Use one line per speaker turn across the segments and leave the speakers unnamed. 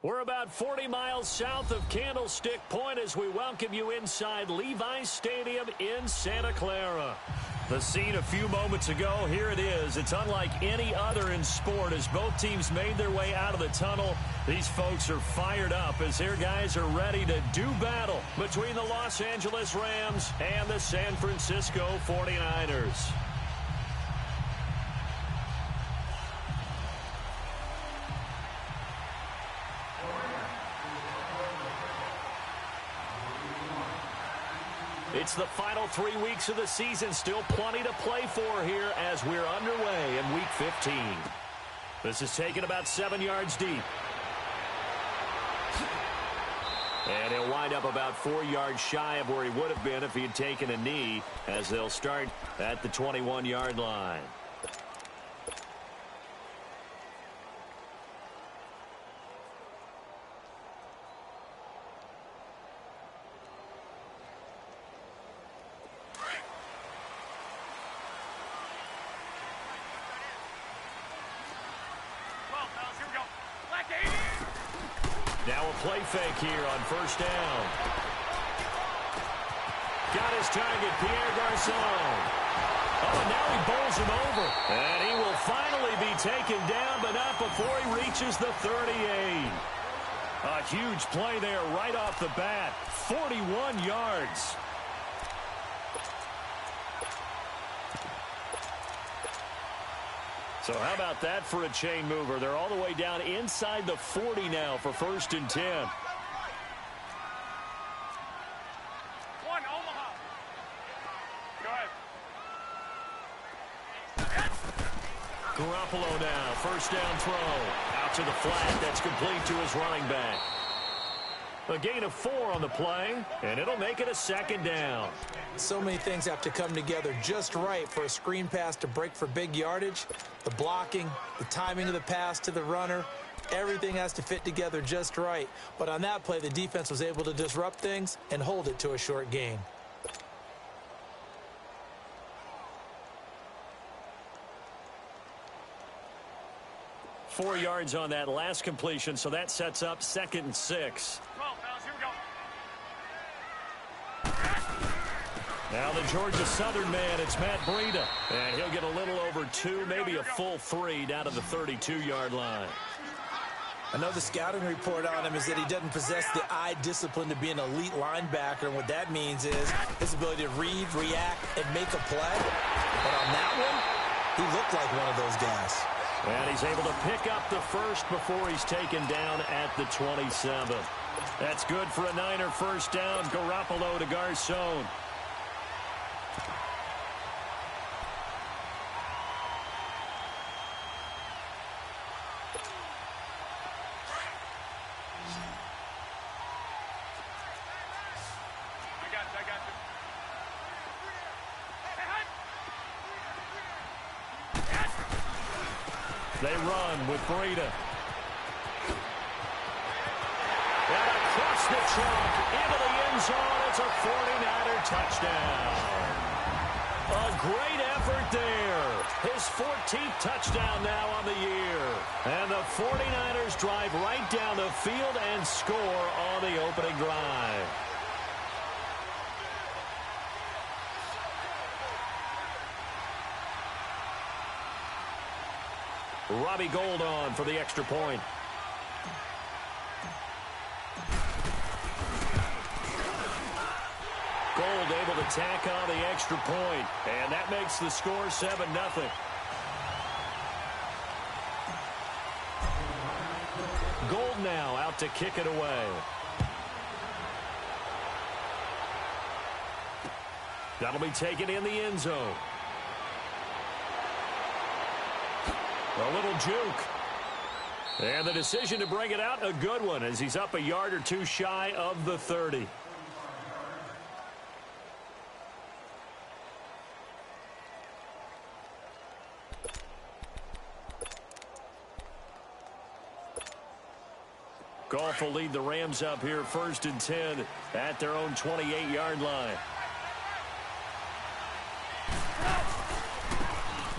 We're about 40 miles south of Candlestick Point as we welcome you inside Levi's Stadium in Santa Clara. The scene a few moments ago, here it is. It's unlike any other in sport as both teams made their way out of the tunnel. These folks are fired up as their guys are ready to do battle between the Los Angeles Rams and the San Francisco 49ers. It's the final 3 weeks of the season. Still plenty to play for here as we're underway in Week 15. This is taken about 7 yards deep. And he'll wind up about 4 yards shy of where he would have been if he had taken a knee, as they'll start at the 21-yard line. Now a play fake here on first down. Got his target, Pierre Garçon. Oh, now he bowls him over. And he will finally be taken down, but not before he reaches the 38. A huge play there right off the bat. 41 yards. So how about that for a chain mover? They're all the way down inside the 40 now for 1st and 10.
One, Omaha. Go ahead.
Garoppolo now, first down throw. Out to the flat, that's complete to his running back. A gain of 4 on the play, and it'll make it a 2nd down.
So many things have to come together just right for a screen pass to break for big yardage. The blocking, the timing of the pass to the runner, everything has to fit together just right. But on that play, the defense was able to disrupt things and hold it to a short gain.
Four yards on that last completion, so that sets up 2nd and 6.
12, fellas, here we go.
Now the Georgia Southern man, it's Matt Breida. And he'll get a little over 2, maybe a full 3 down to the 32-yard line.
Another scouting report on him is that he doesn't possess the eye discipline to be an elite linebacker. And what that means is his ability to read, react, and make a play. But on that one, he looked like one of those guys.
And he's able to pick up the first before he's taken down at the 27. That's good for a Niner first down. Garoppolo to Garçon.
I got you.
They run with Breida. And across the trunk, into the end zone. It's a 49er touchdown. A great effort there. His 14th touchdown now on the year. And the 49ers drive right down the field and score on the opening drive. Robbie Gould on for the extra point. Gould able to tack on the extra point, and that makes the score 7-0. Gould now out to kick it away. That'll be taken in the end zone. A little juke. And the decision to bring it out, a good one, as he's up a yard or 2 shy of the 30. Goff will lead the Rams up here 1st and 10 at their own 28-yard line.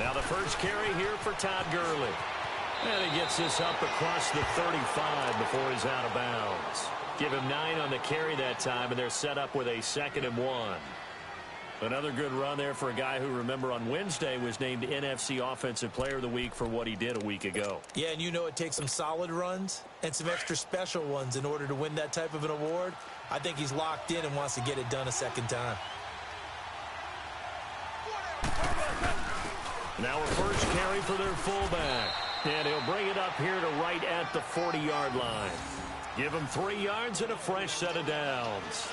Now the first carry here for Todd Gurley. And he gets this up across the 35 before he's out of bounds. Give him 9 on the carry that time, and they're set up with a 2nd and 1. Another good run there for a guy who, remember, on Wednesday was named NFC Offensive Player of the Week for what he did a week ago.
Yeah, and you know it takes some solid runs and some extra special ones in order to win that type of an award. I think he's locked in and wants to get it done a second time.
Now a first carry for their fullback. And he'll bring it up here to right at the 40-yard line. Give him 3 yards and a fresh set of downs.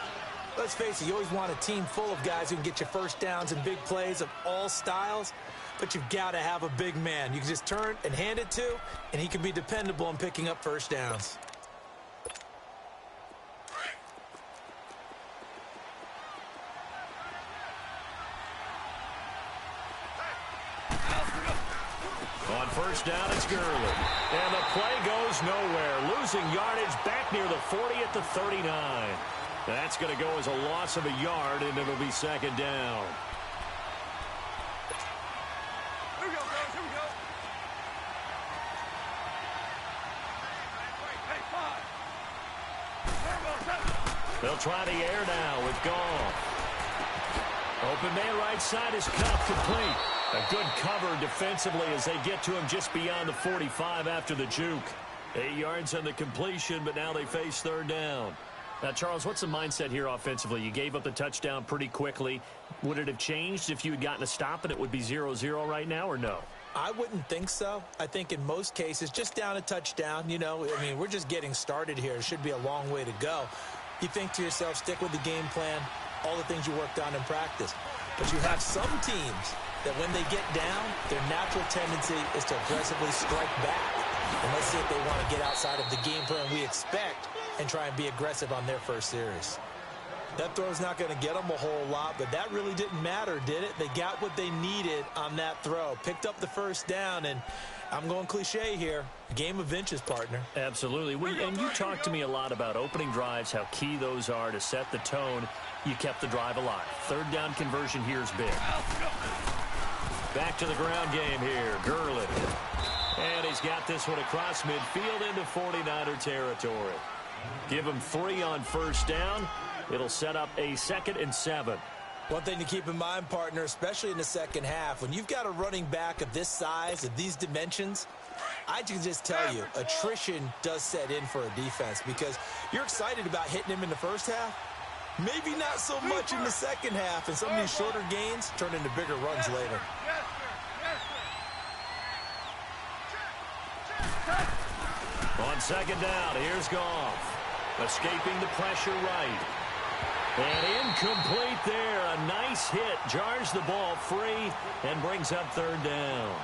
Let's face it, you always want a team full of guys who can get you first downs and big plays of all styles, but you've got to have a big man you can just turn and hand it to, and he can be dependable in picking up first downs.
On first down, it's Gurley. And the play goes nowhere. Losing yardage back near the 40 at the 39. That's going to go as a loss of a yard, and it'll be 2nd down.
Here we go, guys. Here we go. Hey, 5.
They'll try the air now with Goff. Open man right side is cut complete. A good cover defensively as they get to him just beyond the 45 after the juke. 8 yards on the completion, but now they face 3rd down. Now, Charles, what's the mindset here offensively? You gave up the touchdown pretty quickly. Would it have changed if you had gotten a stop and it would be 0-0 right now, or no?
I wouldn't think so. I think in most cases, just down a touchdown, you know, I mean, we're just getting started here. It should be a long way to go. You think to yourself, stick with the game plan, all the things you worked on in practice. But you have some teams that when they get down, their natural tendency is to aggressively strike back. And let's see if they want to get outside of the game plan we expect and try and be aggressive on their first series. That throw's not going to get them a whole lot, but that really didn't matter, did it? They got what they needed on that throw. Picked up the first down, and I'm going cliche here. Game of inches, partner.
Absolutely. And you talked to me a lot about opening drives, how key those are to set the tone. You kept the drive alive. 3rd down conversion here is big. Back to the ground game here. Gurley. And he's got this one across midfield into 49er territory. Give him 3 on first down. It'll set up a 2nd and 7.
One thing to keep in mind, partner, especially in the second half, when you've got a running back of this size, of these dimensions, I can just tell you, attrition does set in for a defense because you're excited about hitting him in the first half. Maybe not so much in the second half, and some of these shorter gains turn into bigger runs later.
On 2nd down, here's Goff. Escaping the pressure right. And incomplete there. A nice hit. Jars the ball free and brings up 3rd down.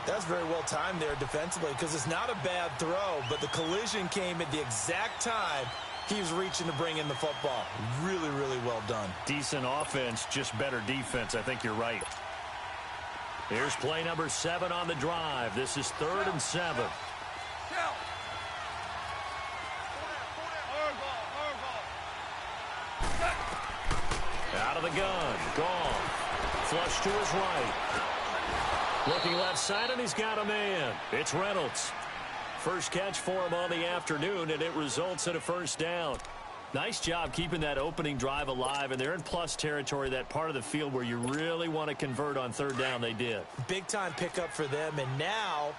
That's very well timed there defensively because it's not a bad throw, but the collision came at the exact time he was reaching to bring in the football. Really, really well done.
Decent offense, just better defense. I think you're right. Here's play number 7 on the drive. This is 3rd and 7. Out of the gun. Goff. Flush to his right. Looking left side, and he's got a man. It's Reynolds. First catch for him on the afternoon, and it results in a 1st down. Nice job keeping that opening drive alive, and they're in plus territory, that part of the field where you really want to convert on 3rd down. They did. Big-time pickup for them, and now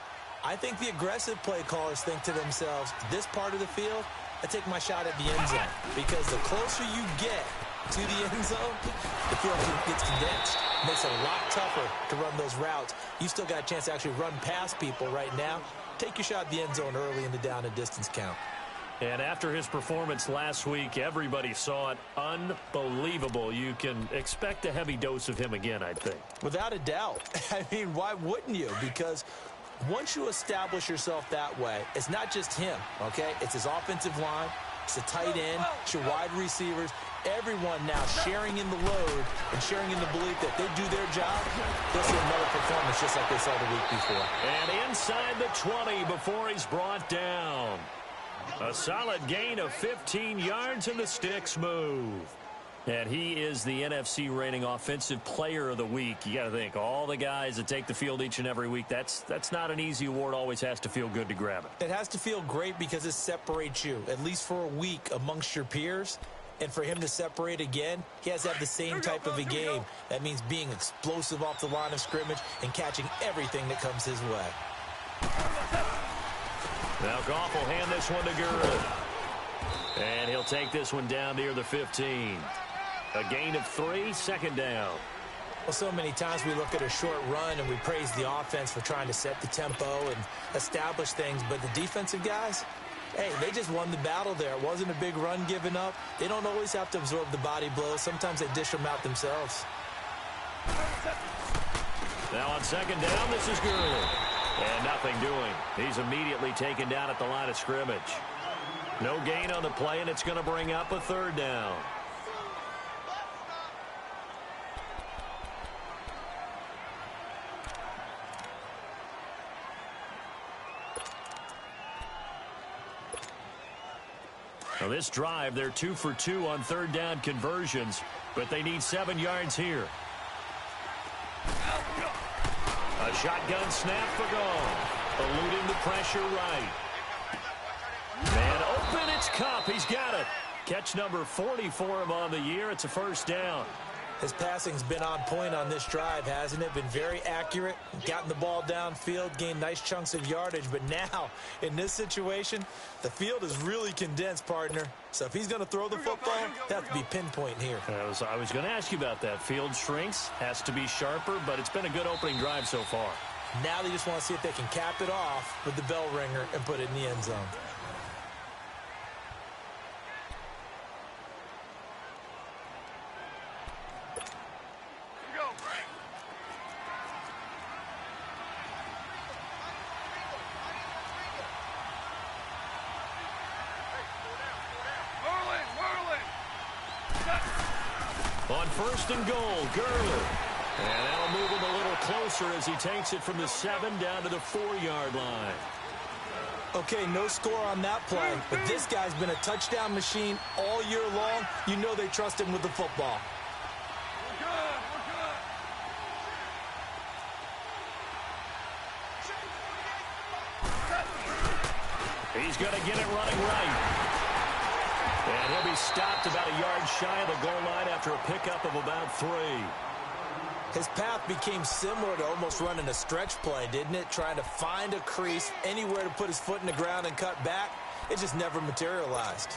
I think the aggressive play callers think to themselves, this part of the field, I take my shot at the end zone, because the closer you get to the end zone, the field gets condensed. It makes it a lot tougher to run those routes. You still got a chance to actually run past people right now. Take your shot at the end zone early in the down and distance count. And after his performance last week, everybody saw it. Unbelievable. You can expect a heavy dose of him again, I think. Without a doubt. I mean, why wouldn't you? Because once you establish yourself that way, it's not just him, okay? It's his offensive line. It's the tight end. It's your wide receivers. Everyone now sharing in the load and sharing in the belief that they do their job. They'll see another performance just like they saw the week before. And inside the 20 before he's brought down. A solid gain of 15 yards and the sticks move. And he is the NFC reigning Offensive Player of the Week. You got to think, all the guys that take the field each and every week, that's not an easy award. Always has to feel good to grab it.
It has to feel great because it separates you, at least for a week, amongst your peers. And for him to separate again, he has to have the same type of a game. That means being explosive off the line of scrimmage and catching everything that comes his way.
Now Goff will hand this one to Gurley. And he'll take this one down near the 15. A gain of 3, second down.
Well, so many times we look at a short run and we praise the offense for trying to set the tempo and establish things. But the defensive guys, hey, they just won the battle there. It wasn't a big run given up. They don't always have to absorb the body blows. Sometimes they dish them out themselves.
Now on second down, this is Gurley. And nothing doing. He's immediately taken down at the line of scrimmage. No gain on the play, and it's going to bring up a third down. Now this drive, they're 2 for 2 on third down conversions, but they need 7 yards here. A shotgun snap for Goff, eluding the pressure right. Man open, it's Kupp. He's got it. Catch number 40 for him on the year. It's a first down.
His passing's been on point on this drive, hasn't it? Been very accurate, gotten the ball downfield, gained nice chunks of yardage. But now, in this situation, the field is really condensed, partner. So if he's going to throw the football, that has to be pinpoint here.
I was going to ask you about that. Field shrinks, has to be sharper, but it's been a good opening drive so far.
Now they just want to see if they can cap it off with the bell ringer and put it in the end zone.
On first and goal, Gurley. And that'll move him a little closer as he takes it from the 7 down to the 4-yard line.
Okay, no score on that play, but this guy's been a touchdown machine all year long. You know they trust him with the football.
We're good.
He's going to get it running right. And he'll be stopped about a yard shy of the goal line after a pickup of about 3.
His path became similar to almost running a stretch play, didn't it? Trying to find a crease, anywhere to put his foot in the ground and cut back. It just never materialized.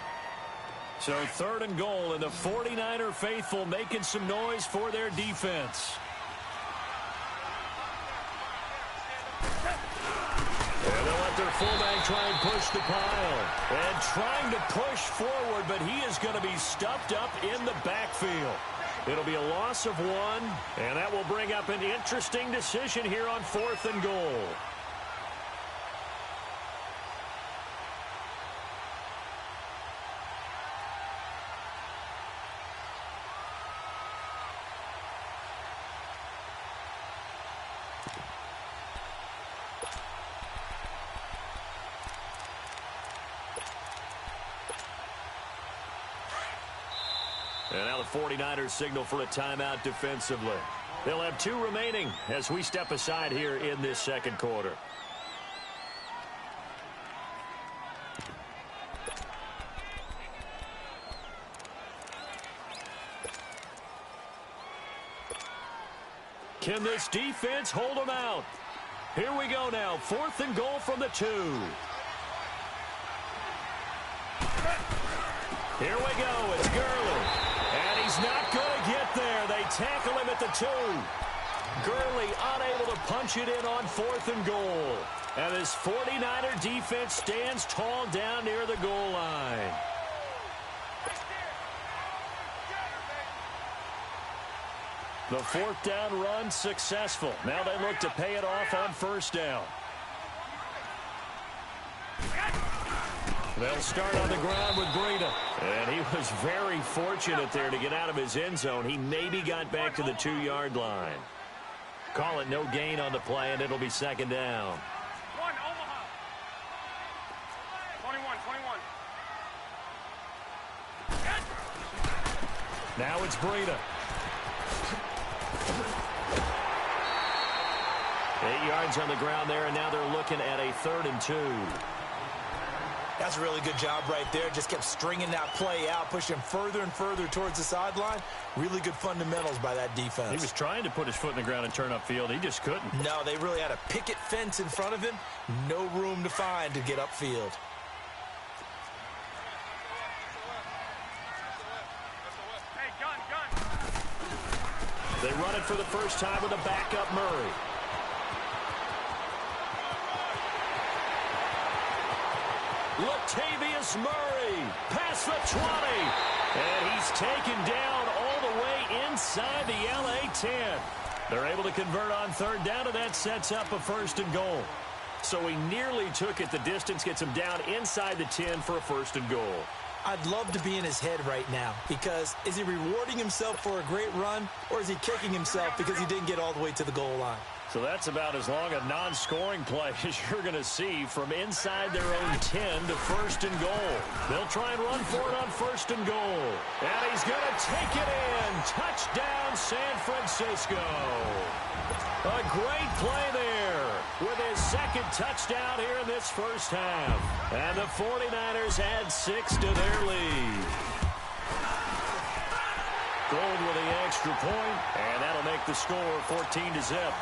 So third and goal, and the 49er faithful making some noise for their defense. And they'll let their fullback try and push the pile. And trying to push forward, but he is going to be stuffed up in the backfield. It'll be a loss of 1, and that will bring up an interesting decision here on fourth and goal. And now the 49ers signal for a timeout defensively. They'll have 2 remaining as we step aside here in this second quarter. Can this defense hold them out? Here we go now. Fourth and goal from the 2. Here we go. It's Gurley. And he's not going to get there. They tackle him at the 2. Gurley unable to punch it in on fourth and goal. And this 49er defense stands tall down near the goal line. The fourth down run successful. Now they look to pay it off on first down. They'll start on the ground with Breida. And he was very fortunate there to get out of his end zone. He maybe got back to the 2-yard line. Call it no gain on the play, and it'll be second down.
1, Omaha. 21.
Now it's Breida. 8 yards on the ground there, and now they're looking at a 3rd and 2.
That's a really good job right there. Just kept stringing that play out, pushing further and further towards the sideline. Really good fundamentals by that defense.
He was trying to put his foot in the ground and turn upfield. He just couldn't.
No, they really had a picket fence in front of him. No room to find to get upfield.
Hey, gun.
They run it for the first time with a backup Murray. Latavius Murray past the 20. And he's taken down all the way inside the LA 10. They're able to convert on 3rd down, and that sets up a 1st and goal. So he nearly took it. The distance gets him down inside the 10 for a 1st and goal.
I'd love to be in his head right now, because is he rewarding himself for a great run, or is he kicking himself because he didn't get all the way to the goal line?
So that's about as long a non-scoring play as you're going to see from inside their own 10 to 1st and goal. They'll try and run for it on 1st and goal. And he's going to take it in. Touchdown, San Francisco. A great play there with his 2nd touchdown here in this first half. And the 49ers add 6 to their lead. Gold with the extra point, and that'll make the score 14-0.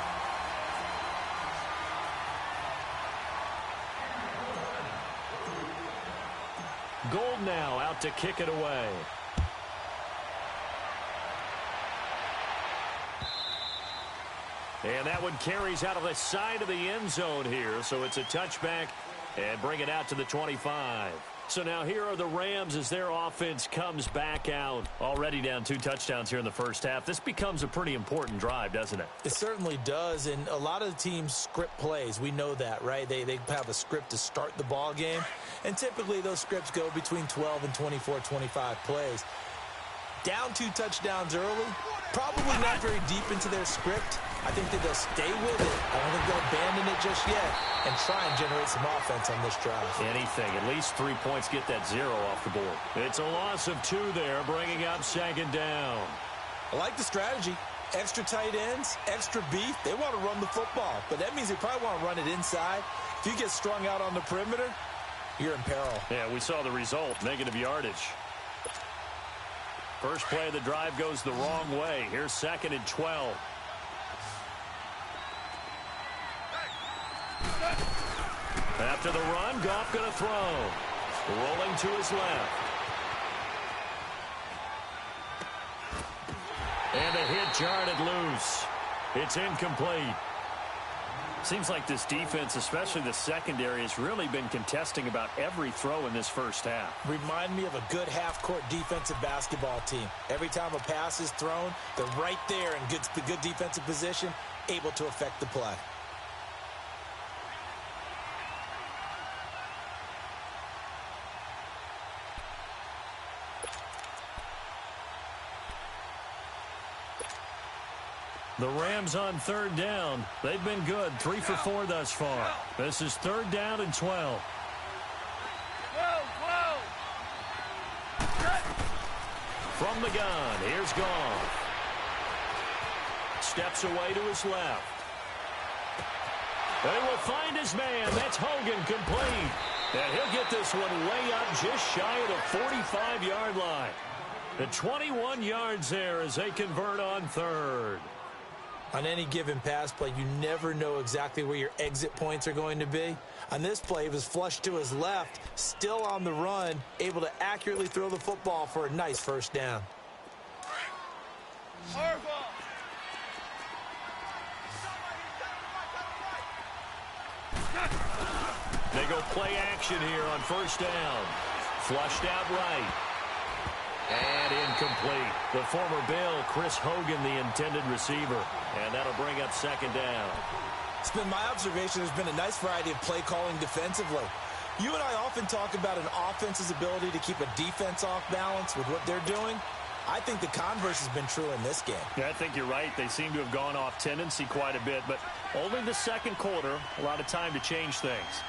Gold now out to kick it away. And that one carries out of the side of the end zone here. So it's a touchback and bring it out to the 25. So now here are the Rams as their offense comes back out. Already down 2 touchdowns here in the first half. This becomes a pretty important drive, doesn't it?
It certainly does, and a lot of the teams script plays. We know that, right? They have a script to start the ball game, and typically those scripts go between 12 and 24, 25 plays. Down 2 touchdowns early, probably not very deep into their script. I think that they'll stay with it. I don't think they'll abandon it just yet and try and generate some offense on this drive.
Anything. At least 3 points, get that 0 off the board. It's a loss of 2 there, bringing up 2nd down.
I like the strategy. Extra tight ends, extra beef. They want to run the football, but that means they probably want to run it inside. If you get strung out on the perimeter, you're in peril.
Yeah, we saw the result, negative yardage. First play of the drive goes the wrong way. Here's 2nd and 12. After the run, Goff going to throw. Rolling to his left. And a hit jarred loose. It's incomplete. Seems like this defense, especially the secondary, has really been contesting about every throw in this first half.
Remind me of a good half-court defensive basketball team. Every time a pass is thrown, they're right there in good defensive position, able to affect the play.
The Rams on 3rd down. They've been good, 3 for 4 thus far. This is 3rd down and 12. From the gun, here's Goff. Steps away to his left. They will find his man. That's Hogan, complete. And he'll get this one way up just shy of the 45-yard line. The 21 yards there as they convert on 3rd.
On any given pass play, you never know exactly where your exit points are going to be. On this play, it was flushed to his left, still on the run, able to accurately throw the football for a nice 1st down.
They go play action here on 1st down. Flushed out right. And incomplete. The former Bill, Chris Hogan, the intended receiver. And that'll bring up 2nd down.
It's been my observation there's been a nice variety of play calling defensively. You and I often talk about an offense's ability to keep a defense off balance with what they're doing. I think the converse has been true in this game.
Yeah, I think you're right. They seem to have gone off tendency quite a bit, but only the 2nd quarter, a lot of time to change things.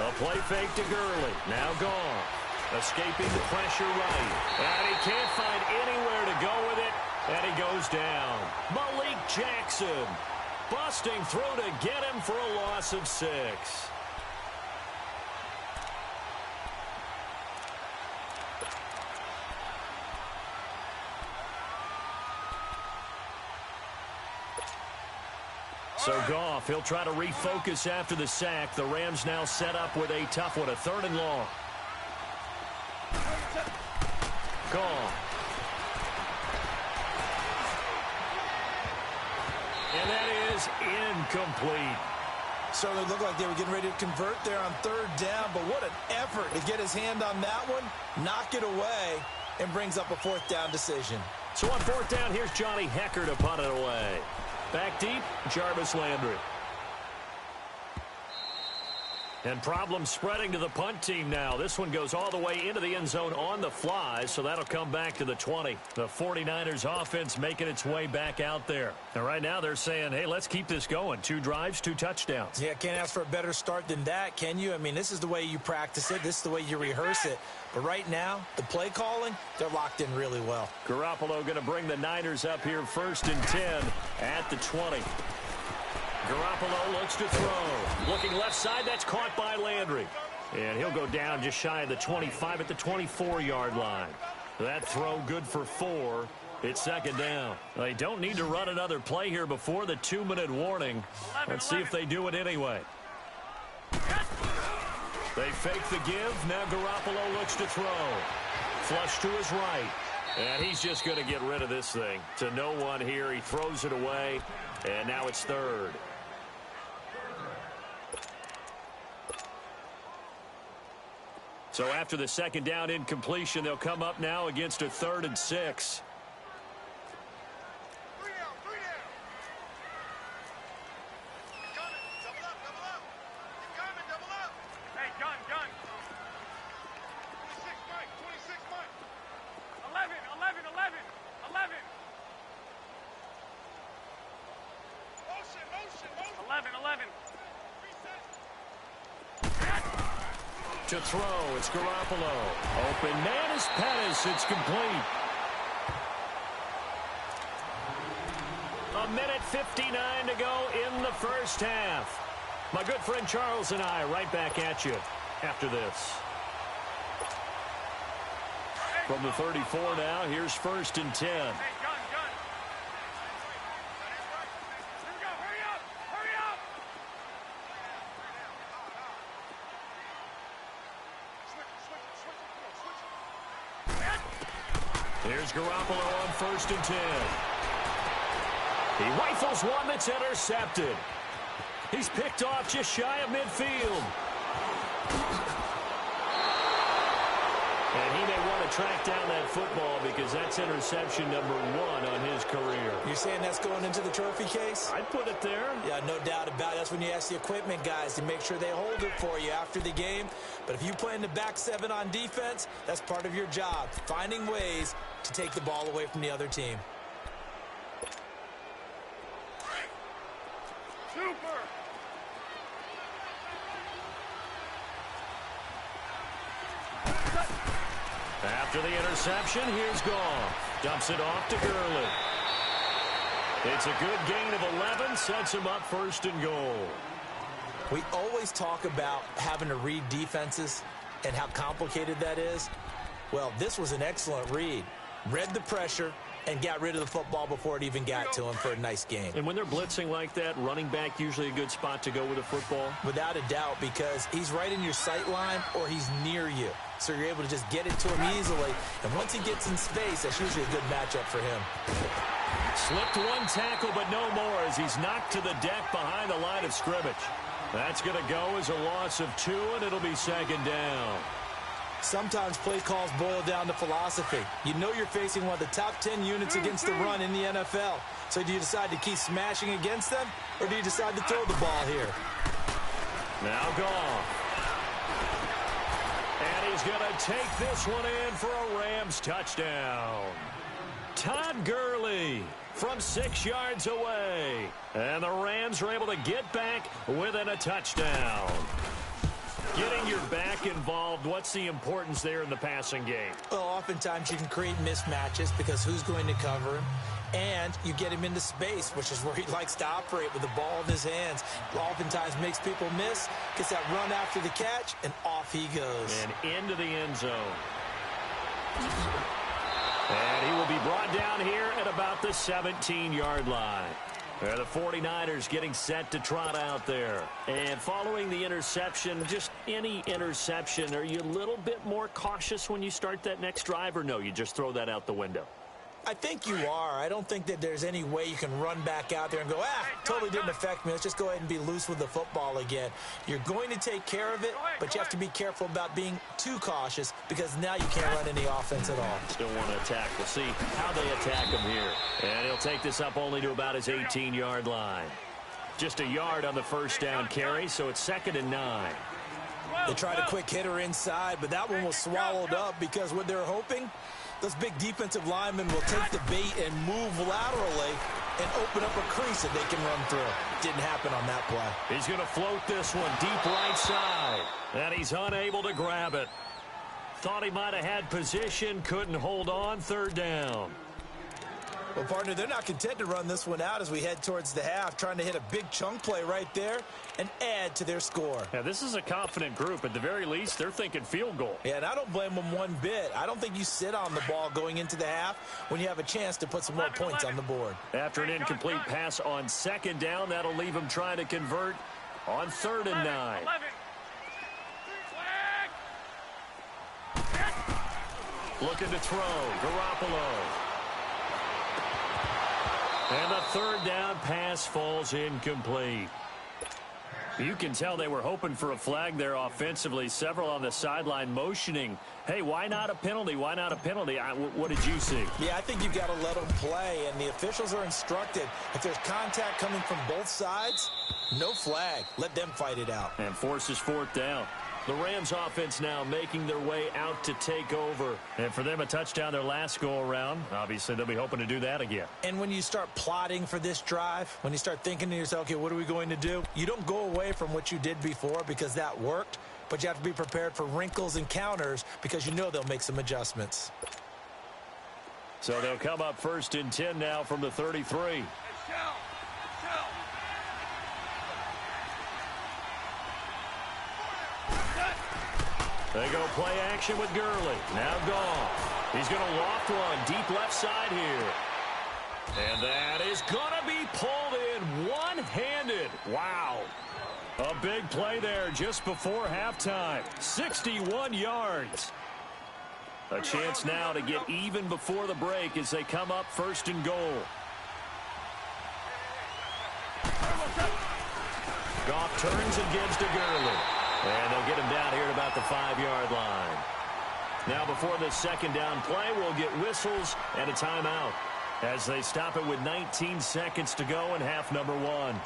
A Play fake to Gurley. Now gone. Escaping the pressure right. And he can't find anywhere to go with it. And he goes down. Malik Jackson busting through to get him for a loss of 6. So Goff, he'll try to refocus after the sack. The Rams now set up with a tough one, a 3rd and long. Goff. And that is incomplete.
Certainly looked like they were getting ready to convert there on 3rd down, but what an effort to get his hand on that one, knock it away, and brings up a 4th down decision.
So on 4th down, here's Johnny Hecker to punt it away. Back deep, Jarvis Landry. And problems spreading to the punt team now. This one goes all the way into the end zone on the fly, so that'll come back to the 20. The 49ers offense making its way back out there. And right now they're saying, hey, let's keep this going. 2 drives, 2 touchdowns.
Yeah, can't ask for a better start than that, can you? I mean, this is the way you practice it. This is the way you rehearse it. But right now, the play calling, they're locked in really well.
Garoppolo going to bring the Niners up here 1st and 10 at the 20. Garoppolo looks to throw. Looking left side, that's caught by Landry. And he'll go down just shy of the 25 at the 24-yard line. That throw good for 4. It's 2nd down. They don't need to run another play here before the 2-minute warning. Let's see if they do it anyway. They fake the give. Now Garoppolo looks to throw. Flush to his right. And he's just going to get rid of this thing. To no one here. He throws it away. And now it's 3rd. So after the 2nd down incompletion, they'll come up now against a 3rd and 6. To throw, it's Garoppolo. Open man is Pettis. It's complete. 1:59 to go in the 1st half. My good friend Charles and I right back at you after this. From the 34 now, here's 1st and 10. Here's Garoppolo on 1st and 10. He rifles one that's intercepted. He's picked off just shy of midfield. And he may want to track down that football because that's interception number 1 on his career.
You're saying that's going into the trophy case?
I'd put it there.
Yeah, no doubt about it. That's when you ask the equipment guys to make sure they hold it for you after the game. But if you play in the back 7 on defense, that's part of your job, finding ways to take the ball away from the other team.
Super!
After the interception, here's Goff. Dumps it off to Gurley. It's a good gain of 11, sets him up 1st and goal.
We always talk about having to read defenses and how complicated that is. Well, this was an excellent read. Read the pressure and got rid of the football before it even got to him for a nice game.
And when they're blitzing like that, running back usually a good spot to go with a football?
Without a doubt, because he's right in your sight line or he's near you. So you're able to just get it to him easily. And once he gets in space, that's usually a good matchup for him.
Slipped one tackle, but no more as he's knocked to the deck behind the line of scrimmage. That's going to go as a loss of 2, and it'll be 2nd down.
Sometimes play calls boil down to philosophy. You know you're facing one of the top 10 units against the run in the NFL. So do you decide to keep smashing against them, or do you decide to throw the ball here?
Now Goff. And he's going to take this one in for a Rams touchdown. Todd Gurley from 6 yards away. And the Rams are able to get back within a touchdown. Getting your back involved, what's the importance there in the passing game?
Well, oftentimes you can create mismatches because who's going to cover him? And you get him into space, which is where he likes to operate with the ball in his hands. Oftentimes makes people miss, gets that run after the catch, and off he goes.
And into the end zone. And he will be brought down here at about the 17-yard line. The 49ers getting set to trot out there. And following the interception, just any interception, are you a little bit more cautious when you start that next drive, or no, you just throw that out the window?
I think you are. I don't think that there's any way you can run back out there and go, totally didn't affect me. Let's just go ahead and be loose with the football again. You're going to take care of it, but you have to be careful about being too cautious because now you can't run any offense at all.
Still want to attack. We'll see how they attack him here. And he'll take this up only to about his 18-yard line. Just a yard on the first down carry, so it's 2nd and 9.
They tried a quick hitter inside, but that one was swallowed up because what they're hoping, those big defensive linemen will take the bait and move laterally and open up a crease that they can run through. Didn't happen on that play.
He's going to float this one deep right side, and he's unable to grab it. Thought he might have had position, couldn't hold on, 3rd down.
Well, partner, they're not content to run this one out as we head towards the half, trying to hit a big chunk play right there and add to their score.
Yeah, this is a confident group. At the very least, they're thinking field goal.
Yeah, and I don't blame them one bit. I don't think you sit on the ball going into the half when you have a chance to put some more points on the board.
After an incomplete pass on 2nd down, that'll leave them trying to convert on 3rd and 9. Looking to throw, Garoppolo. And the 3rd down pass falls incomplete. You can tell they were hoping for a flag there offensively. Several on the sideline motioning, hey, why not a penalty? Why not a penalty? What did you see?
Yeah, I think you've got to let them play, and the officials are instructed. If there's contact coming from both sides, no flag. Let them fight it out.
And forces 4th down. The Rams offense now making their way out to take over. And for them, a touchdown their last go-around. Obviously, they'll be hoping to do that again.
And when you start plotting for this drive, when you start thinking to yourself, okay, what are we going to do? You don't go away from what you did before because that worked, but you have to be prepared for wrinkles and counters because you know they'll make some adjustments.
So they'll come up 1st and 10 now from the 33. They go play action with Gurley. Now Goff. He's going to loft one deep left side here. And that is going to be pulled in one-handed. Wow. A big play there just before halftime. 61 yards. A chance now to get even before the break as they come up 1st and goal. Goff turns and gives to Gurley. And they'll get him down here at about the 5-yard line. Now before this 2nd down play, we'll get whistles and a timeout as they stop it with 19 seconds to go in half number 1.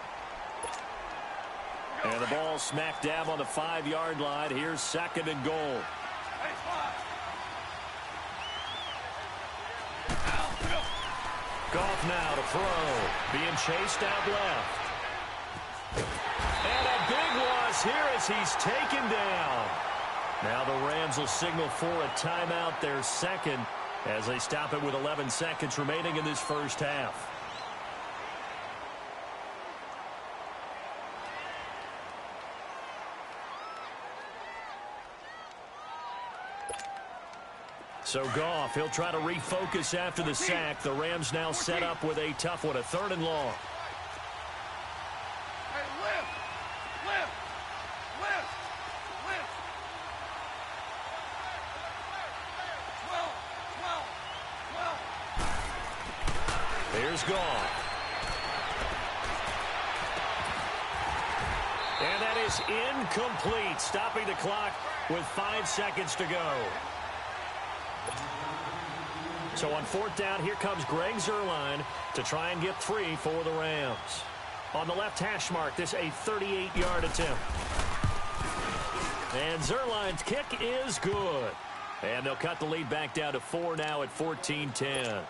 And the ball smack dab on the 5-yard line. Here's 2nd and goal. Goff now to throw. Being chased out left. And a big loss here as he's taken down. Now the Rams will signal for a timeout, their 2nd, as they stop it with 11 seconds remaining in this first half. So Goff, he'll try to refocus after the sack. The Rams now set up with a tough one, a 3rd and long. Here's Goff. And that is incomplete, stopping the clock with 5 seconds to go. So on 4th down, here comes Greg Zuerlein to try and get 3 for the Rams. On the left hash mark, this a 38-yard attempt. And Zuerlein's kick is good. And they'll cut the lead back down to 4 now at 14-10.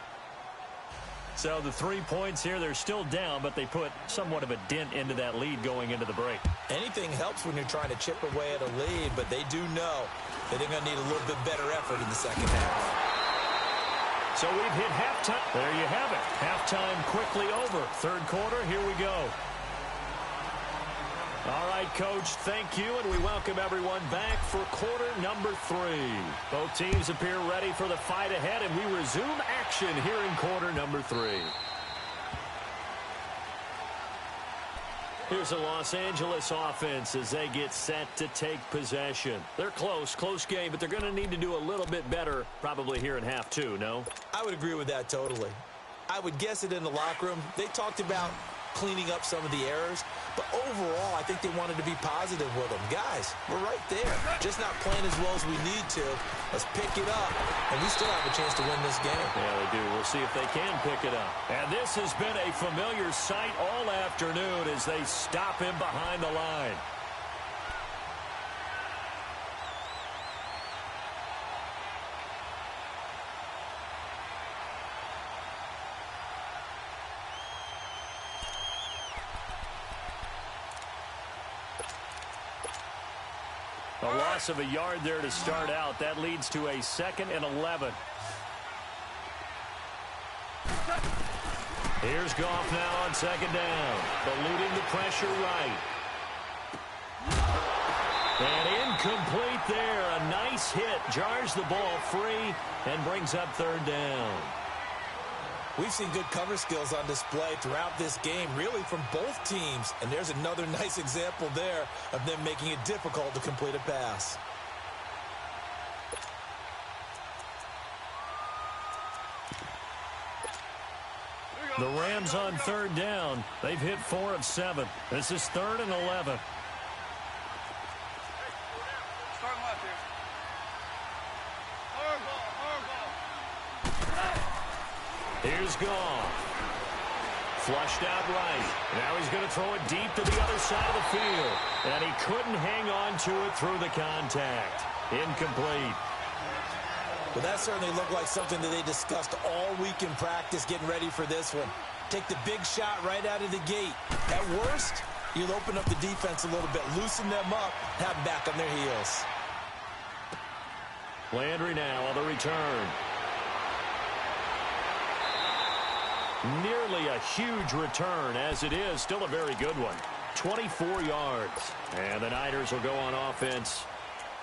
So the 3 points here, they're still down, but they put somewhat of a dent into that lead going into the break.
Anything helps when you're trying to chip away at a lead, but they do know that they're going to need a little bit better effort in the second half.
So we've hit halftime. There you have it. Halftime quickly over. Third quarter, here we go. All right, Coach, thank you, and we welcome everyone back for quarter number 3. Both teams appear ready for the fight ahead, and we resume action here in quarter number 3. Here's a Los Angeles offense as they get set to take possession. They're close game, but they're going to need to do a little bit better probably here in half 2, no?
I would agree with that totally. I would guess it in the locker room. They talked about cleaning up some of the errors, but overall, I think they wanted to be positive with them. Guys, we're right there. Just not playing as well as we need to. Let's pick it up, and we still have a chance to win this game.
Yeah, they do. We'll see if they can pick it up. And this has been a familiar sight all afternoon as they stop him behind the line. A loss of a yard there to start out. That leads to a 2nd and 11. Here's Goff now on 2nd down. Eluding the pressure right. And incomplete there. A nice hit. Jars the ball free and brings up 3rd down.
We've seen good cover skills on display throughout this game, really from both teams. And there's another nice example there of them making it difficult to complete a pass.
The Rams on 3rd down. They've hit 4 of 7. This is 3rd and 11.
Start left here.
Here's Goff. Flushed out right. Now he's going to throw it deep to the other side of the field. And he couldn't hang on to it through the contact. Incomplete.
Well, that certainly looked like something that they discussed all week in practice getting ready for this one. Take the big shot right out of the gate. At worst, you'll open up the defense a little bit, loosen them up, have them back on their heels.
Landry now on the return. Nearly a huge return, as it is still a very good one. 24 yards. And the Niners will go on offense.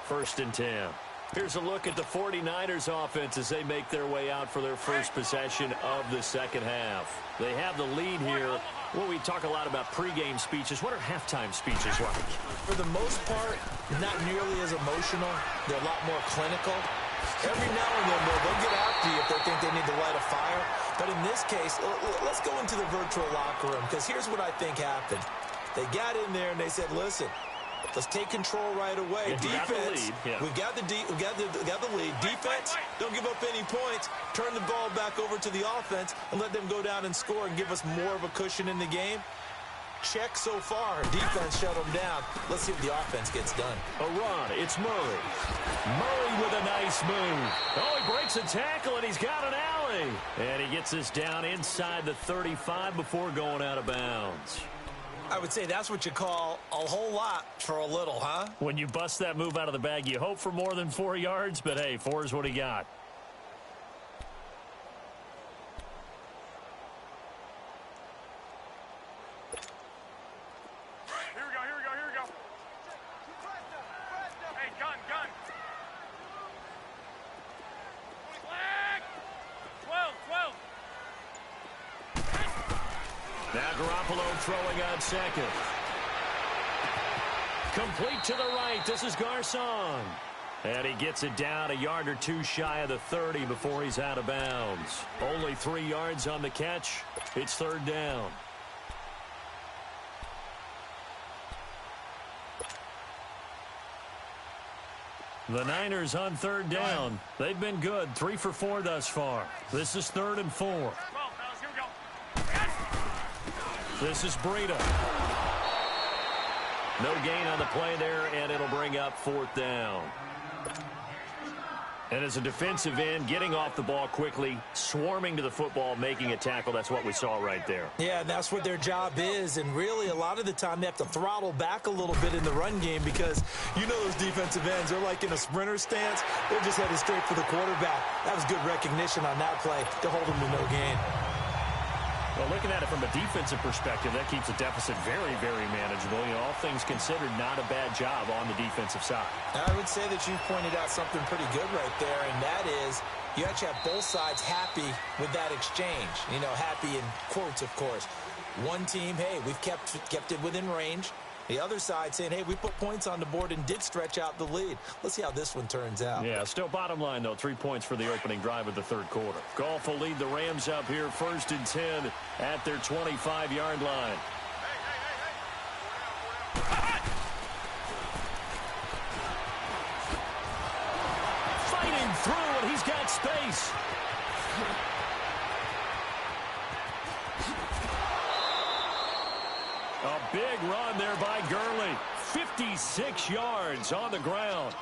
1st and 10. Here's a look at the 49ers offense as they make their way out for their first possession of the second half. They have the lead here. Well, we talk a lot about pregame speeches. What are halftime speeches like?
For the most part, not nearly as emotional. They're a lot more clinical. Every now and then, they'll get after you if they think they need to light a fire. But in this case, let's go into the virtual locker room, because here's what I think happened. They got in there and they said, listen, let's take control right away. Defense, we've got the lead. Defense, don't give up any points. Turn the ball back over to the offense and let them go down and score and give us more of a cushion in the game. Check so far. Defense shut them down. Let's see if the offense gets done.
A run. It's Murray. Murray with a nice move. Oh, he breaks a tackle, and he's got an alley. And he gets this down inside the 35 before going out of bounds.
I would say that's what you call a whole lot for a little, huh?
When you bust that move out of the bag, you hope for more than 4 yards, but hey, 4 is what he got. Throwing on 2nd. Complete to the right. This is Garcon. And he gets it down a yard or 2 shy of the 30 before he's out of bounds. Only 3 yards on the catch. It's 3rd down. The Niners on 3rd down. They've been good. 3 for 4 thus far. This is 3rd and 4. This is Breida. No gain on the play there, and it'll bring up 4th down. And as a defensive end, getting off the ball quickly, swarming to the football, making a tackle, that's what we saw right there.
Yeah, and that's what their job is. And really, a lot of the time, they have to throttle back a little bit in the run game because you know those defensive ends, they're like in a sprinter stance. They're just headed straight for the quarterback. That was good recognition on that play to hold them to no gain.
Well, looking at it from a defensive perspective, that keeps the deficit very, very manageable. You know, all things considered, not a bad job on the defensive side.
I would say that you've pointed out something pretty good right there, and that is you actually have both sides happy with that exchange. You know, happy in quotes, of course. One team, hey, we've kept it within range. The other side saying, hey, we put points on the board and did stretch out the lead. Let's see how this one turns out.
Yeah, still bottom line, though, 3 points for the opening drive of the third quarter. Goff will lead the Rams up here 1st and 10 at their 25-yard line. Fighting through, and he's got space. A big run there by Gurley. 56 yards on the ground.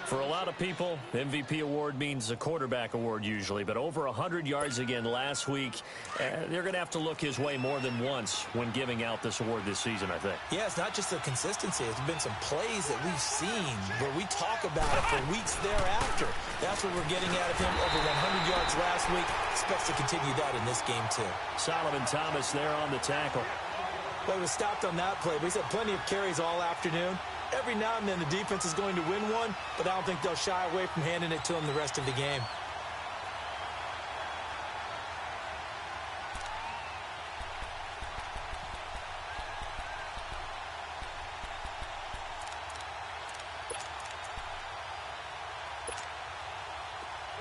For a lot of people, MVP award means a quarterback award usually, but over 100 yards again last week. They're going to have to look his way more than once when giving out this award this season, I think.
Yeah, it's not just the consistency. It's been some plays that we've seen where we talk about it for weeks thereafter. That's what we're getting out of him. Over 100 yards last week. Expects to continue that in this game, too.
Solomon Thomas there on the tackle.
Well, he was stopped on that play, but he's had plenty of carries all afternoon. Every now and then the defense is going to win one, but I don't think they'll shy away from handing it to him the rest of the game.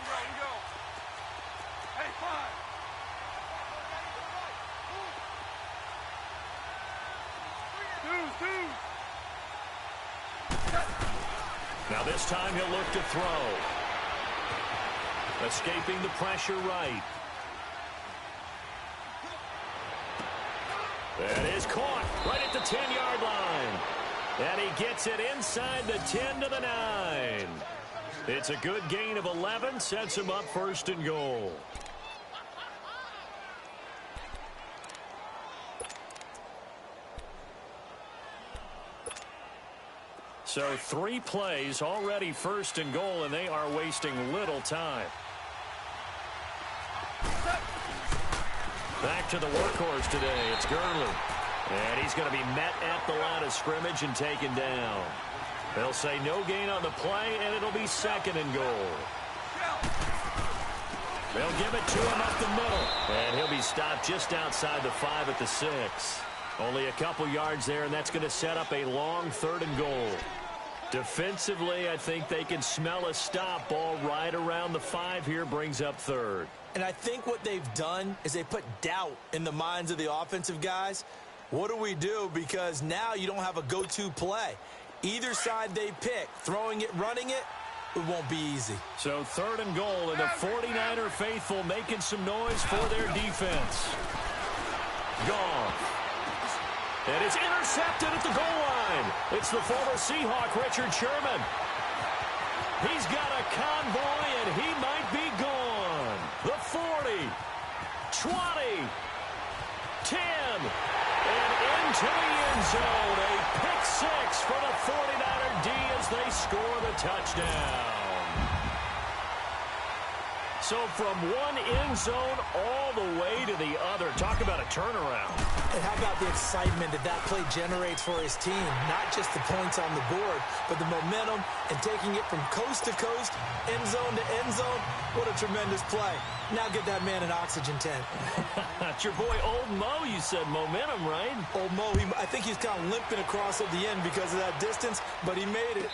We go. Hey, fine. Dude.
Now this time he'll look to throw. Escaping the pressure right. That is caught right at the 10-yard line. And he gets it inside the 10 to the 9. It's a good gain of 11, sets him up 1st and goal. So 3 plays, already 1st and goal, and they are wasting little time. Back to the workhorse today. It's Gurley. And he's going to be met at the line of scrimmage and taken down. They'll say no gain on the play, and it'll be 2nd and goal. They'll give it to him up the middle. And he'll be stopped just outside the 5 at the 6. Only a couple yards there, and that's going to set up a long 3rd and goal. Defensively, I think they can smell a stop. Ball right around the 5 here, brings up 3rd.
And I think what they've done is they put doubt in the minds of the offensive guys. What do we do? Because now you don't have a go-to play. Either side they pick, throwing it, running it, it won't be easy.
So 3rd and goal, and the 49er faithful making some noise for their defense. Goff. And it's intercepted at the goal line. It's the former Seahawk, Richard Sherman. He's got a convoy, and he might be gone. The 40, 20, 10, and into the end zone. A pick 6 for the 49er D as they score the touchdown. So from one end zone all the way to the other. Talk about a turnaround.
And how about the excitement that play generates for his team? Not just the points on the board, but the momentum and taking it from coast to coast, end zone to end zone. What a tremendous play. Now get that man an oxygen tent.
It's your boy Old Mo, you said. Momentum, right?
Old Mo, I think he's kind of limping across at the end because of that distance, but he made it.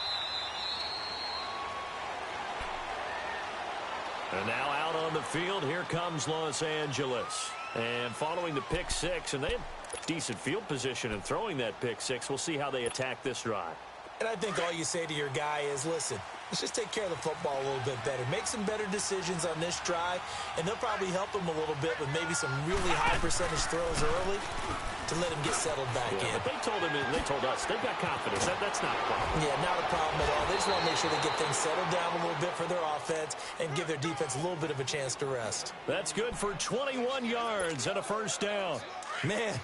And now out on the field, here comes Los Angeles. And following the pick 6, and they have decent field position in throwing that pick 6. We'll see how they attack this drive.
And I think all you say to your guy is, listen, let's just take care of the football a little bit better. Make some better decisions on this drive, and they'll probably help him a little bit with maybe some really high percentage throws early to let him get settled back in.
But they told us, they've got confidence. That's not a problem.
Yeah, not a problem at all. They just want to make sure they get things settled down a little bit for their offense. offense and give their defense a little bit of a chance to rest.
That's good for 21 yards and a first down.
Man,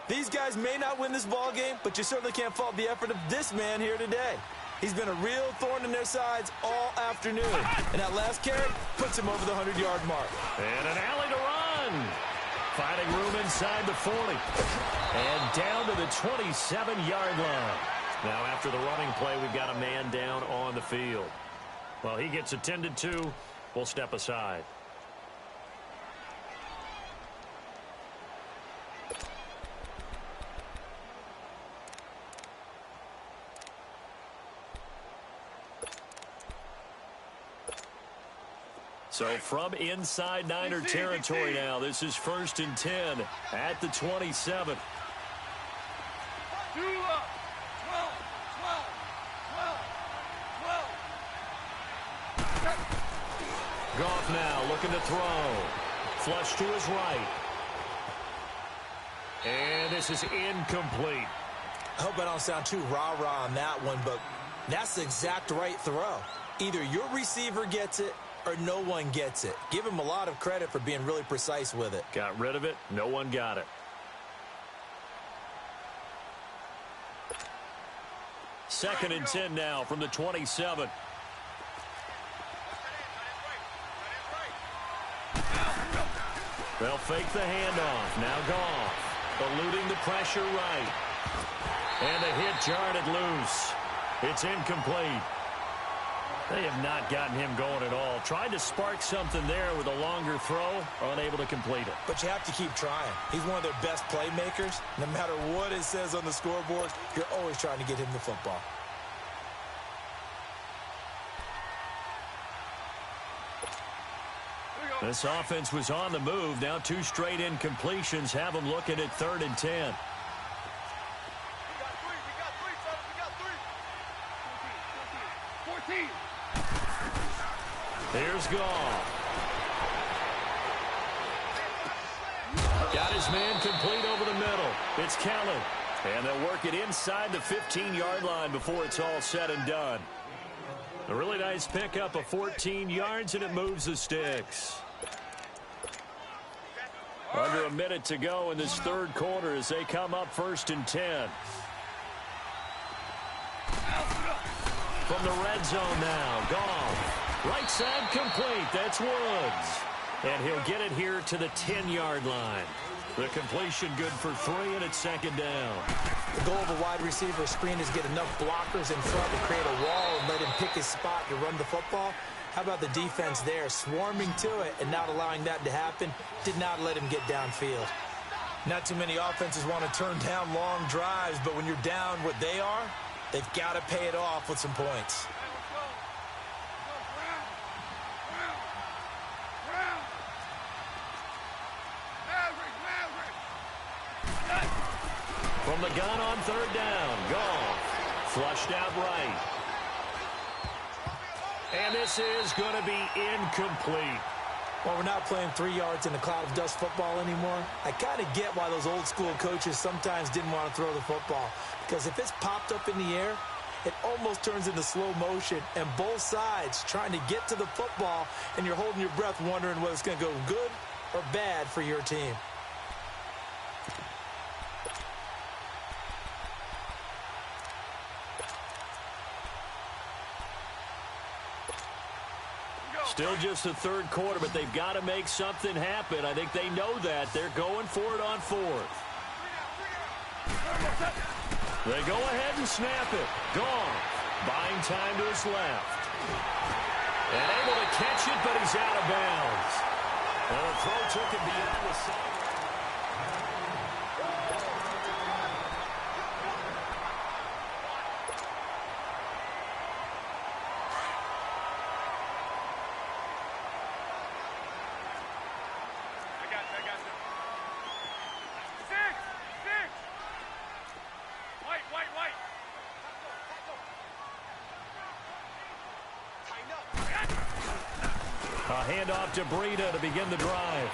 these guys may not win this ball game, but you certainly can't fault the effort of this man here today. He's been a real thorn in their sides all afternoon. And that last carry puts him over the 100-yard mark.
And an alley to run. Finding room inside the 40. And down to the 27-yard line. Now after the running play, we've got a man down on the field. Well, he gets attended to. We'll step aside. So from inside Niner territory now, this is 1st and 10 at the 27. Goff now looking to throw. Flush to his right. And this is incomplete.
I hope I don't sound too rah-rah on that one, but that's the exact right throw. Either your receiver gets it or no one gets it. Give him a lot of credit for being really precise with it.
Got rid of it. No one got it. 2nd and 10 now from the 27. They'll fake the handoff. Now Goff eluding the pressure right. And a hit jarred loose. It's incomplete. They have not gotten him going at all. Tried to spark something there with a longer throw, unable to complete it.
But you have to keep trying. He's one of their best playmakers. No matter what it says on the scoreboard, you're always trying to get him the football.
This offense was on the move. Now 2 straight incompletions have them looking at 3rd and 10. Here's Goff. Got his man complete over the middle. It's Kellen. And they'll work it inside the 15-yard line before it's all said and done. A really nice pickup of 14 yards, and it moves the sticks. Under a minute to go in this 3rd quarter as they come up 1st and 10. From the red zone now, Goff. Right side complete. That's Woods. And he'll get it here to the 10-yard line. The completion good for 3, and it's 2nd down.
The goal of a wide receiver screen is get enough blockers in front to create a wall and let him pick his spot to run the football. How about the defense there, swarming to it and not allowing that to happen? Did not let him get downfield. Not too many offenses want to turn down long drives, but when you're down what they are, they've got to pay it off with some points.
From the gun on 3rd down, Goff flushed out right. And this is going to be incomplete.
Well, we're not playing 3 yards in a cloud of dust football anymore. I kind of get why those old school coaches sometimes didn't want to throw the football. Because if it's popped up in the air, it almost turns into slow motion. And both sides trying to get to the football, and you're holding your breath wondering whether it's going to go good or bad for your team.
Still just the 3rd quarter, but they've got to make something happen. I think they know that. They're going for it on 4th. They go ahead and snap it. Goff buying time to his left. And able to catch it, but he's out of bounds. And the throw took him beyond the sideline. A handoff to Breida to begin the drive.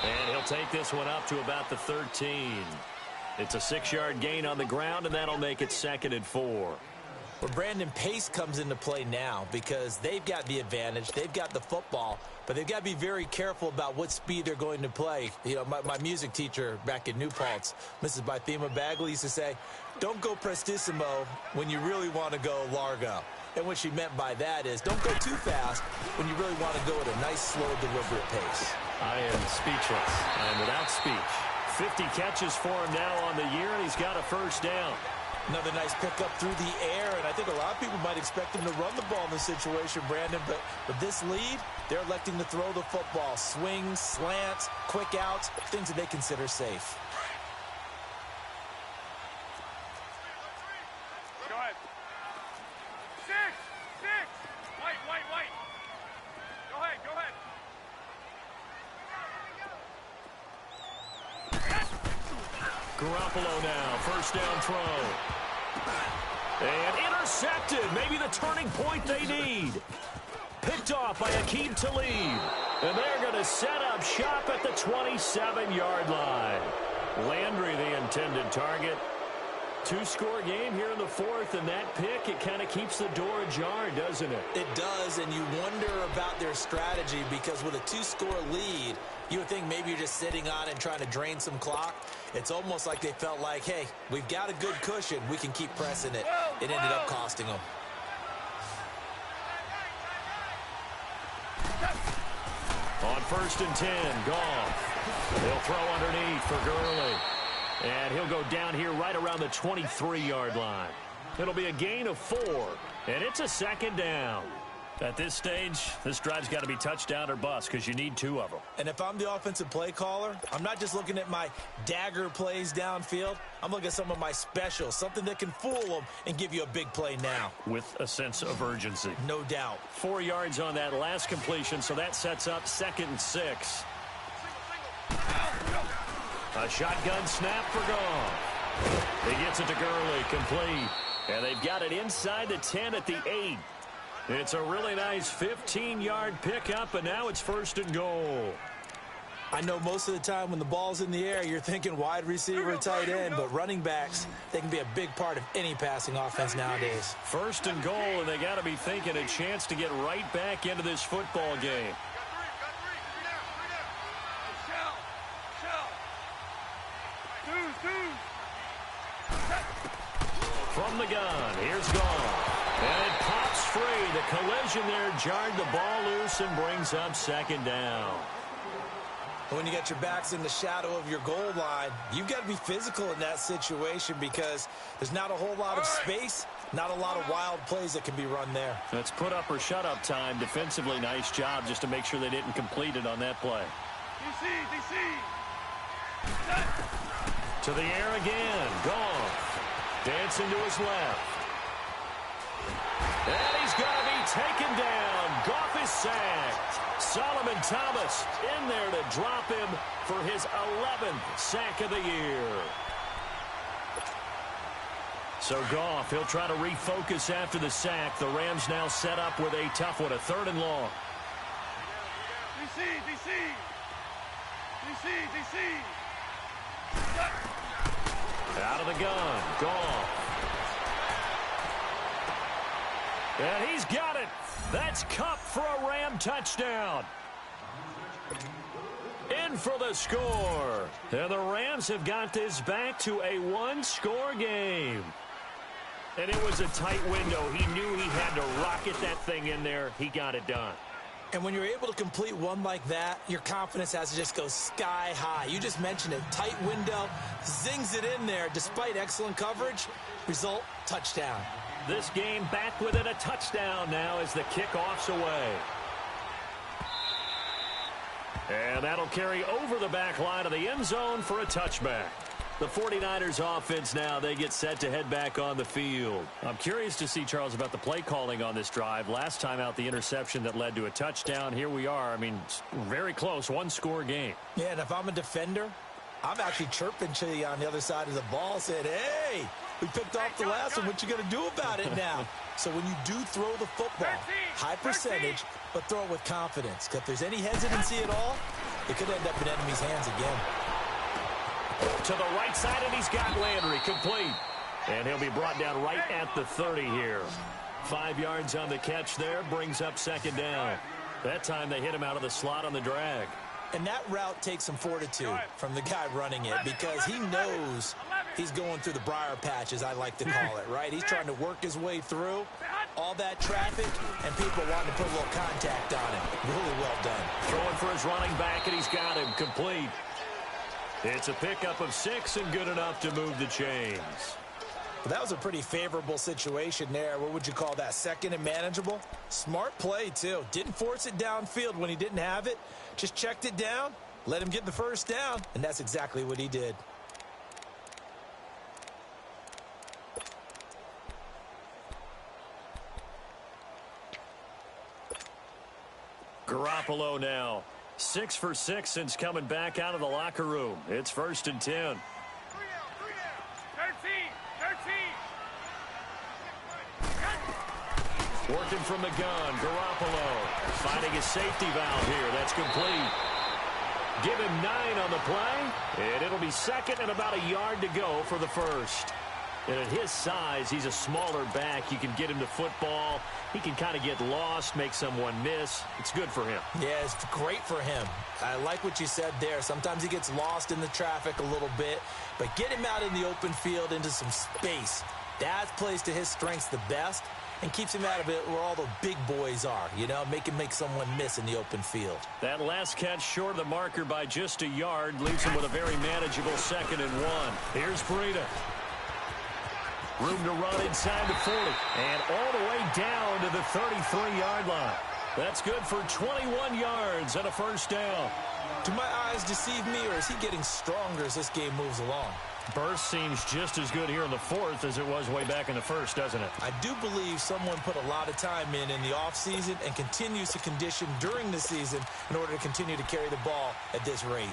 And he'll take this one up to about the 13. It's a 6-yard gain on the ground, and that'll make it 2nd and 4.
Well, Brandon, pace comes into play now because they've got the advantage. They've got the football, but they've got to be very careful about what speed they're going to play. You know, my music teacher back in New Paltz, Mrs. Bythema Bagley, used to say, don't go prestissimo when you really want to go largo. And what she meant by that is don't go too fast when you really want to go at a nice, slow, deliberate pace.
I am speechless. I am without speech. 50 catches for him now on the year, and he's got a first down.
Another nice pickup through the air, and I think a lot of people might expect him to run the ball in this situation, Brandon, but with this lead, they're electing to throw the football. Swings, slants, quick outs, things that they consider safe.
Go ahead. Six. White. Go ahead.
Garoppolo now, first down throw. And intercepted, maybe the turning point they need. Picked off by Aqib Talib. And they're going to set up shop at the 27-yard line. Landry, the intended target. Two-score game here in the fourth, and that pick, it kind of keeps the door ajar, doesn't it?
It does, and you wonder about their strategy because with a two-score lead, you would think maybe you're just sitting on it and trying to drain some clock. It's almost like they felt like, hey, we've got a good cushion. We can keep pressing it. It ended up costing them.
On 1st and 10, Goff. They'll throw underneath for Gurley. And he'll go down here right around the 23-yard line. It'll be a gain of 4, and it's a second down. At this stage, this drive's got to be touchdown or bust because you need 2 of them.
And if I'm the offensive play caller, I'm not just looking at my dagger plays downfield. I'm looking at some of my specials, something that can fool them and give you a big play now.
With a sense of urgency.
No doubt.
4 yards on that last completion, so that sets up 2nd and 6. A shotgun snap for Goff. He gets it to Gurley, complete. And they've got it inside the 10 at the 8. It's a really nice 15-yard pickup, and now it's 1st and goal.
I know most of the time when the ball's in the air, you're thinking wide receiver, tight end, but running backs, they can be a big part of any passing offense nowadays.
1st and goal, and they got to be thinking a chance to get right back into this football game. From the gun, here's Goff. And it pops free. The collision there jarred the ball loose and brings up 2nd down.
When you got your backs in the shadow of your goal line, you've got to be physical in that situation because there's not a whole lot of space, not a lot of wild plays that can be run there.
That's put up or shut up time. Defensively, nice job just to make sure they didn't complete it on that play.
DC.
To the air again. Goff. Dancing to his left. And he's going to be taken down. Goff is sacked. Solomon Thomas in there to drop him for his 11th sack of the year. So Goff, he'll try to refocus after the sack. The Rams now set up with a tough one, a 3rd and long.
DC.
Out of the gun, Goff. And he's got it. That's Kupp for a Ram touchdown. In for the score. And the Rams have got this back to a 1-score game. And it was a tight window. He knew he had to rocket that thing in there. He got it done.
And when you're able to complete one like that, your confidence has to just go sky high. You just mentioned it. Tight window, zings it in there despite excellent coverage. Result, touchdown.
This game back within a touchdown now as the kickoff's away. And that'll carry over the back line of the end zone for a touchback. The 49ers offense now, they get set to head back on the field. I'm curious to see, Charles, about the play calling on this drive. Last time out, the interception that led to a touchdown. Here we are. I mean, very close, 1-score game.
Yeah, and if I'm a defender, I'm actually chirping to you on the other side of the ball, saying, hey, we picked off the last one. What you going to do about it now? So when you do throw the football, high percentage, but throw it with confidence. Because if there's any hesitancy at all, it could end up in enemy's hands again.
To the right side, and he's got Landry complete. And he'll be brought down right at the 30 here. 5 yards on the catch there, brings up second down. That time they hit him out of the slot on the drag.
And that route takes some fortitude from the guy running it because he knows he's going through the briar patch, as I like to call it, right? He's trying to work his way through all that traffic, and people wanting to put a little contact on him. Really well done.
Throwing for his running back, and he's got him complete. It's a pickup of 6 and good enough to move the chains.
Well, that was a pretty favorable situation there. What would you call that? Second and manageable? Smart play, too. Didn't force it downfield when he didn't have it. Just checked it down, let him get the first down, and that's exactly what he did.
Garoppolo now. 6 for 6 since coming back out of the locker room. It's 1st and 10.
13.
Working from the gun, Garoppolo finding his safety valve here. That's complete. Give him 9 on the play, and it'll be second and about a yard to go for the first. And at his size, he's a smaller back. You can get him to football. He can kind of get lost, make someone miss. It's good for him.
Yeah, it's great for him. I like what you said there. Sometimes he gets lost in the traffic a little bit, but get him out in the open field into some space. That plays to his strengths the best and keeps him out of it where all the big boys are, you know, make someone miss in the open field.
That last catch short of the marker by just a yard leaves him with a very manageable 2nd and 1. Here's Breida. Room to run inside the 40. And all the way down to the 33-yard line. That's good for 21 yards and a first down.
Do my eyes deceive me, or is he getting stronger as this game moves along?
Burst seems just as good here in the 4th as it was way back in the 1st, doesn't it?
I do believe someone put a lot of time in the offseason and continues to condition during the season in order to continue to carry the ball at this rate.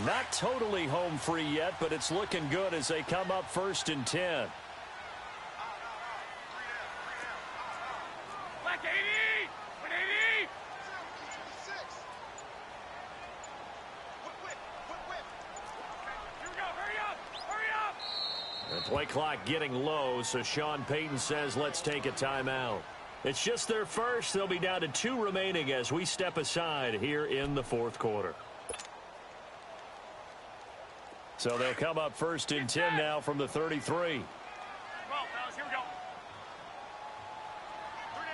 Not totally home free yet, but it's looking good as they come up 1st and 10.
Black 80! 180! Here we go, hurry up! Hurry up!
The play clock getting low, so Sean Payton says let's take a timeout. It's just their first. They'll be down to 2 remaining as we step aside here in the 4th quarter. So they'll come up 1st and 10 now from the 33.
12, fellas, here we go. 3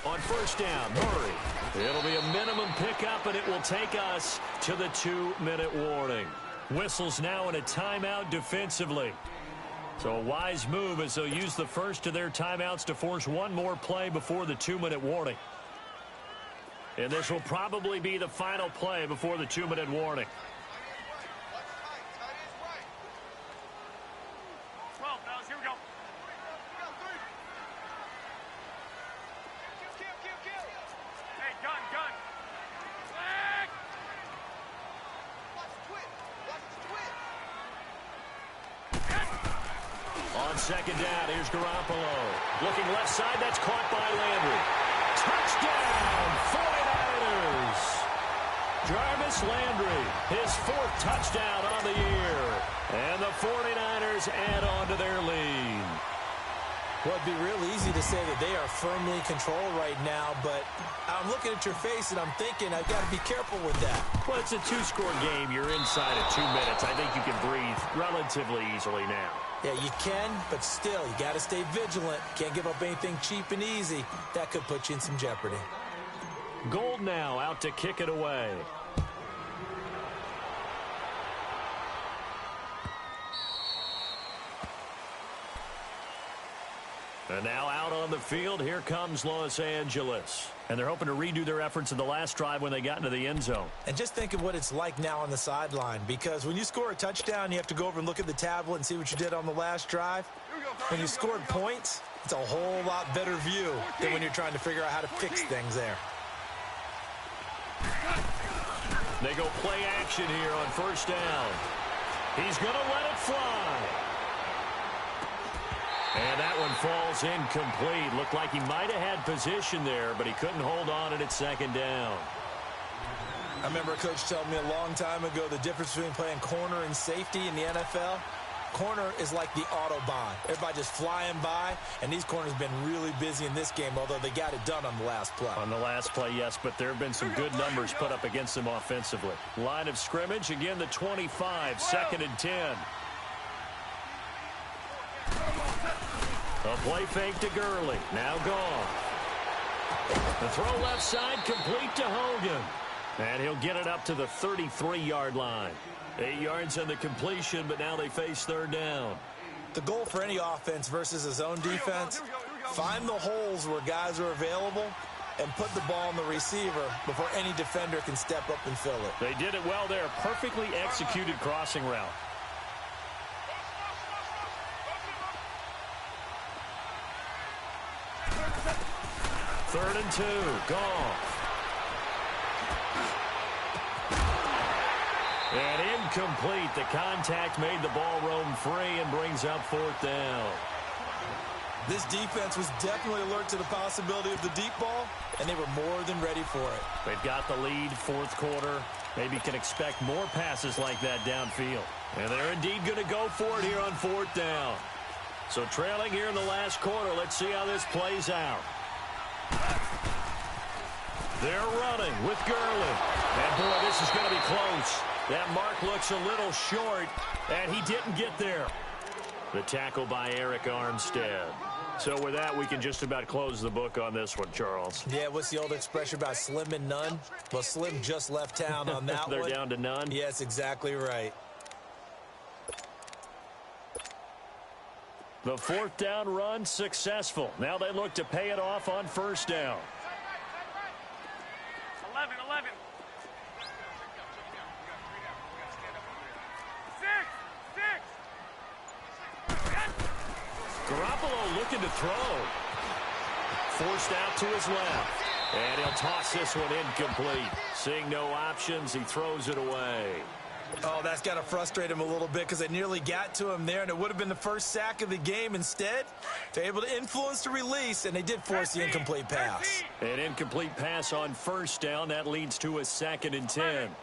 down.
On 1st down, Murray. It'll be a minimum pickup, and it will take us to the 2-minute warning. Whistles now in a timeout defensively. So a wise move as they'll use the first of their timeouts to force one more play before the 2-minute warning. And this will probably be the final play before the 2-minute warning.
12, fellas, here we go. Hey, gun. Flag!
On 2nd down, here's Garoppolo. Looking left side, that's caught by Landry. Touchdown, 49ers! Jarvis Landry, his 4th touchdown on the year. And the 49ers add on to their lead.
Well, it'd be real easy to say that they are firmly in control right now, but I'm looking at your face and I'm thinking I've got to be careful with that.
Well, it's a 2-score game. You're inside of 2 minutes. I think you can breathe relatively easily now.
Yeah, you can, but still, you got to stay vigilant. Can't give up anything cheap and easy. That could put you in some jeopardy.
Gold now out to kick it away. And now out on the field, here comes Los Angeles. And they're hoping to redo their efforts in the last drive when they got into the end zone.
And just think of what it's like now on the sideline, because when you score a touchdown, you have to go over and look at the tablet and see what you did on the last drive. When you scored points, it's a whole lot better view than when you're trying to figure out how to fix things there.
They go play action here on 1st down. He's going to let it fly. And that one falls incomplete. Looked like he might have had position there, but he couldn't hold on at second down.
I remember a coach telling me a long time ago the difference between playing corner and safety in the NFL. Corner is like the Autobahn. Everybody just flying by, and these corners have been really busy in this game, although they got it done on the last play.
On the last play, yes, but there have been some good numbers put up against them offensively. Line of scrimmage, again the 25, second and 10. A play fake to Gurley, now gone. The throw left side, complete to Hogan. And he'll get it up to the 33-yard line. 8 yards on the completion, but now they face third down.
The goal for any offense versus a zone defense, find the holes where guys are available and put the ball on the receiver before any defender can step up and fill it.
They did it well there. Perfectly executed crossing route. Third and 2, gone. And incomplete. The contact made the ball roam free and brings up fourth down.
This defense was definitely alert to the possibility of the deep ball, and they were more than ready for it.
They've got the lead, fourth quarter. Maybe can expect more passes like that downfield. And they're indeed going to go for it here on fourth down. So trailing here in the last quarter. Let's see how this plays out. They're running with Gurley. And, boy, this is going to be close. That mark looks a little short, and he didn't get there. The tackle by Eric Armstead. So with that, we can just about close the book on this one, Charles.
Yeah, what's the old expression about slim and none? Well, Slim just left town on that
They're
one.
down to none?
Yes, exactly right.
The fourth down run successful. Now they look to pay it off on first down.
11.
Garoppolo looking to throw. Forced out to his left. And he'll toss this one incomplete. Seeing no options, he throws it away.
Oh, that's got to frustrate him a little bit because they nearly got to him there, and it would have been the first sack of the game. Instead, they're able to influence the release, and they did force the incomplete pass.
An incomplete pass on first down. That leads to a second and 10.
11.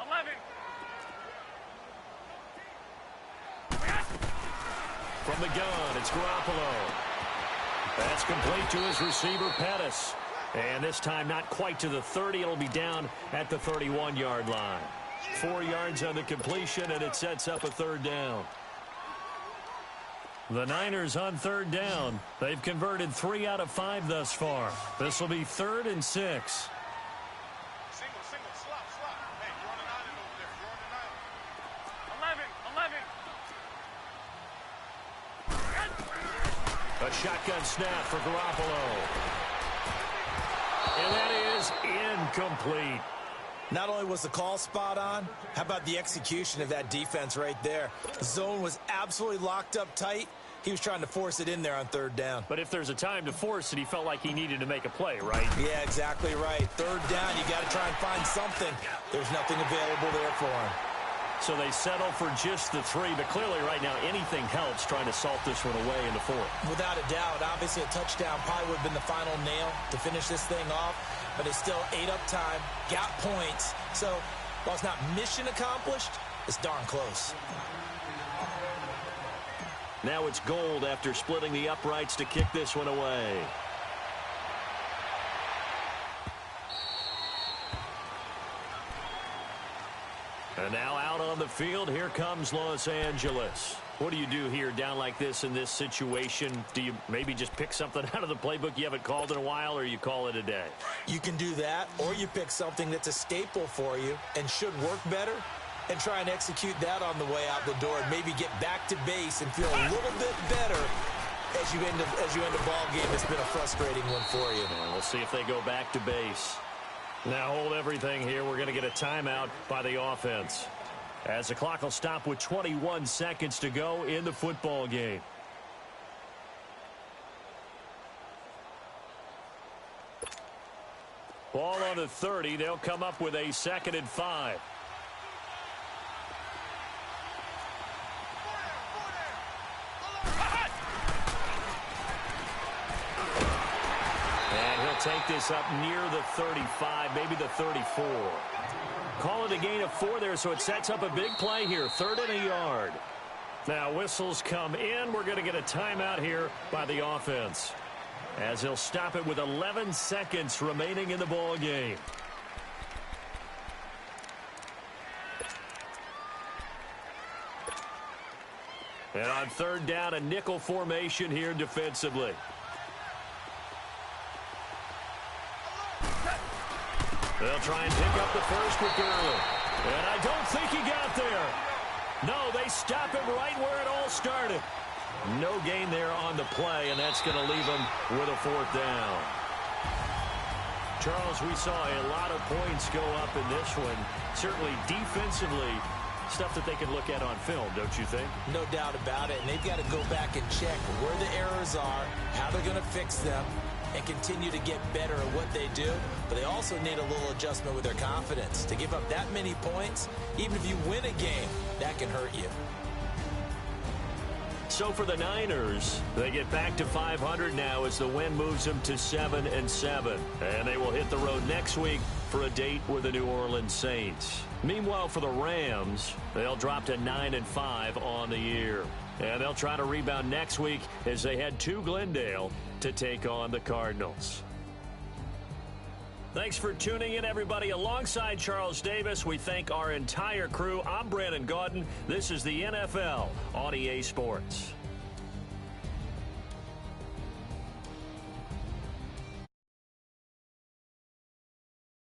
From the gun, it's Garoppolo. That's complete to his receiver, Pettis. And this time not quite to the 30. It'll be down at the 31-yard line. 4 yards on the completion, and it sets up a third down. The Niners on third down. They've converted 3 out of 5 thus far. This will be 3rd and 6.
Single, slop. Hey, you're on an island over there. You're on an island. 11.
A shotgun snap for Garoppolo. And that is incomplete.
Not only was the call spot on, how about the execution of that defense right there? The zone was absolutely locked up tight. He was trying to force it in there on third down.
But if there's a time to force it, he felt like he needed to make a play, right?
Yeah, exactly right. Third down, you got to try and find something. There's nothing available there for him.
So they settle for just the 3, but clearly right now anything helps trying to salt this one away in the 4th.
Without a doubt, obviously a touchdown probably would have been the final nail to finish this thing off, but it's still ate up time, got points. So while it's not mission accomplished, it's darn close.
Now it's Gold after splitting the uprights to kick this one away. And now out on the field, here comes Los Angeles. What do you do here down like this in this situation? Do you maybe just pick something out of the playbook you haven't called in a while, or you call it a day?
You can do that, or you pick something that's a staple for you and should work better and try and execute that on the way out the door and maybe get back to base and feel a little bit better as you end a ball game that's been a frustrating one for you.
And we'll see if they go back to base. Now hold everything here. We're going to get a timeout by the offense, as the clock will stop with 21 seconds to go in the football game. Ball on the 30. They'll come up with a 2nd and 5. take this up near the 35, maybe the 34. Call it a gain of 4 there, so it sets up a big play here. 3rd and a yard. Now whistles come in. We're going to get a timeout here by the offense, as he'll stop it with 11 seconds remaining in the ball game. And on 3rd down, a nickel formation here defensively. They'll try and pick up the first with Gurley. And I don't think he got there. No, they stop him right where it all started. No gain there on the play, and that's going to leave him with a 4th down. Charles, we saw a lot of points go up in this one. Certainly defensively, stuff that they can look at on film, don't you think? No doubt about it, and they've got to go back and check where the errors are, how they're going to fix them, and continue to get better at what they do. But they also need a little adjustment with their confidence. To give up that many points, even if you win a game, that can hurt you. So for the Niners, they get back to 500 now as the win moves them to 7-7. And they will hit the road next week for a date with the New Orleans Saints. Meanwhile, for the Rams, they'll drop to 9-5 on the year. And they'll try to rebound next week as they head to Glendale to take on the Cardinals. Thanks for tuning in, everybody. Alongside Charles Davis, we thank our entire crew. I'm Brandon Gaudin. This is the NFL on EA Sports.